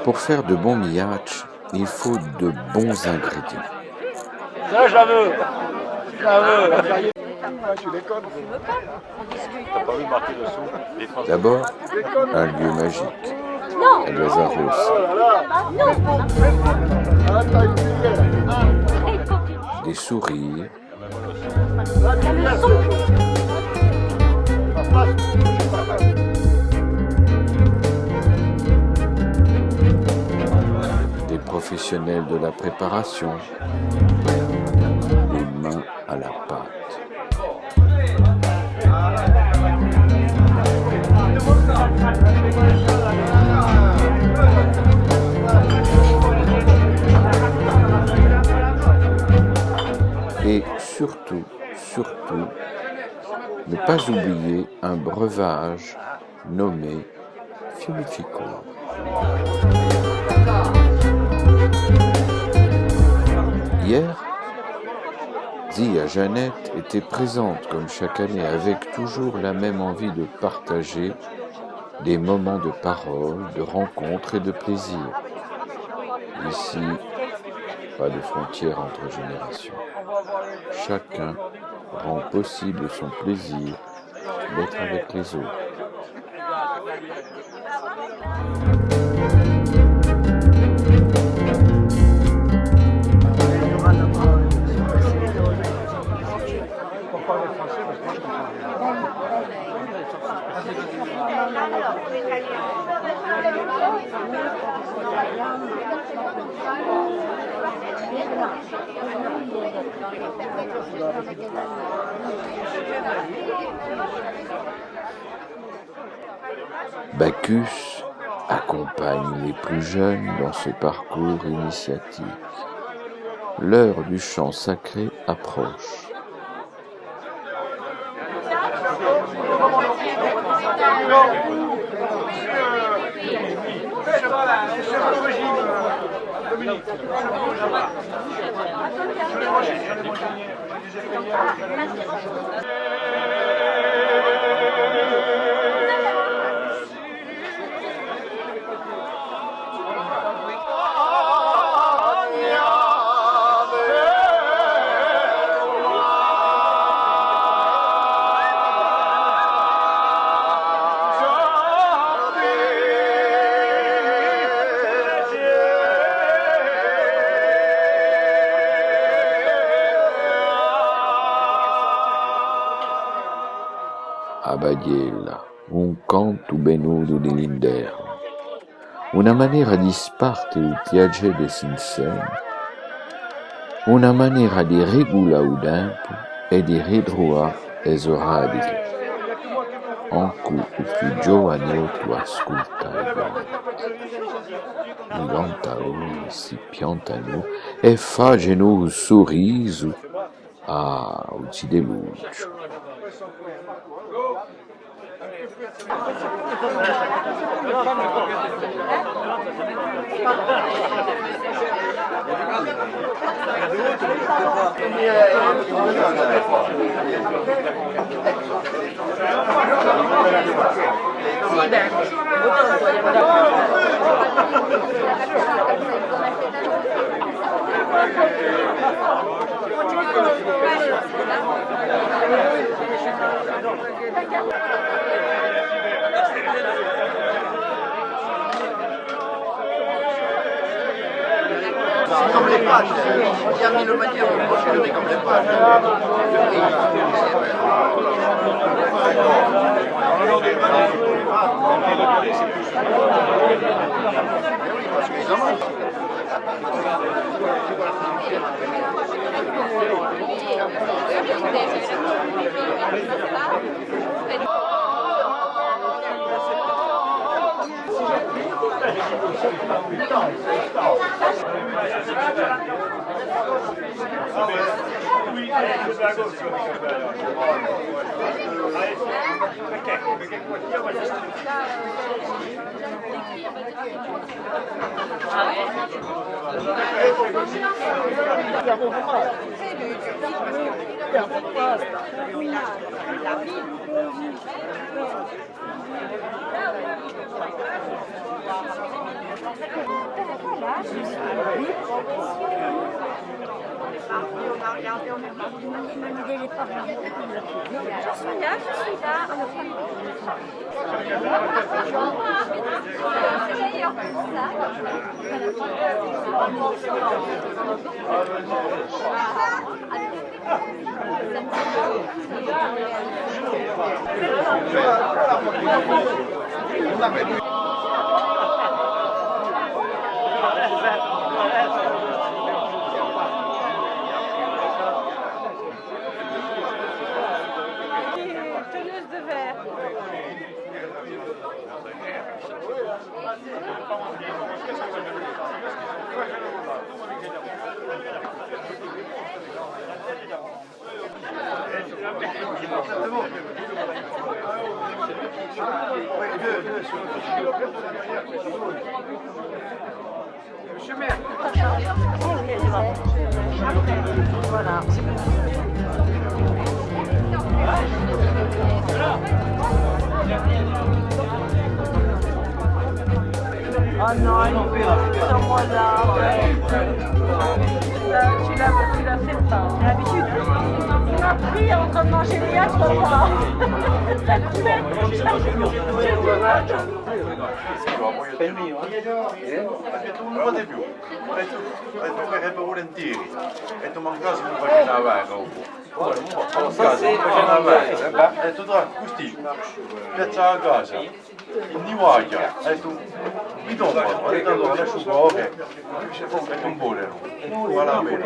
Pour faire de bons millages, il faut de bons ingrédients. Ça, je la veux. Je la veux. Tu déconnes. T'as pas vu marquer dessous? D'abord, un lieu magique, Non. El Lazaros. Des sourires, des professionnels de la préparation, les mains à la pâte. Et surtout, ne pas oublier un breuvage nommé Fiumicino. Hier, Zia Jeannette était présente comme chaque année avec toujours la même envie de partager des moments de parole, de rencontres et de plaisir. Ici, pas de frontières entre générations. Chacun rend possible son plaisir d'être avec les autres. Bacchus accompagne les plus jeunes dans ce parcours initiatique. L'heure du chant sacré approche. A Bagliella, un canto benuto dell'inverno, una maniera di spartere des sinceri, una maniera di regolare il tempo e di ritrovare esorabili, in cui il più giovanotto ascolta i cantatori si piantano e fanno un sorriso a Uzi de Lucio. Comme les pâtes, bien mis le manière, je le mets comme les pâtes. Teneuse de verre. Voilà. Oh non, sur-moi là. Tu l'as fait pas. C'est l'habitude. On a pris en train de manger les gâteaux, quoi. Ça te fait. Wat heb je? Hai tu che hai volentieri. E tu mancasse non facevi una vaga. Mancasse non facevi una vaga. E tu tra così. Piazza a casa. In voglia. E tu mi do un po'. E tanto adesso poche. E tu un po'. Guarda bene.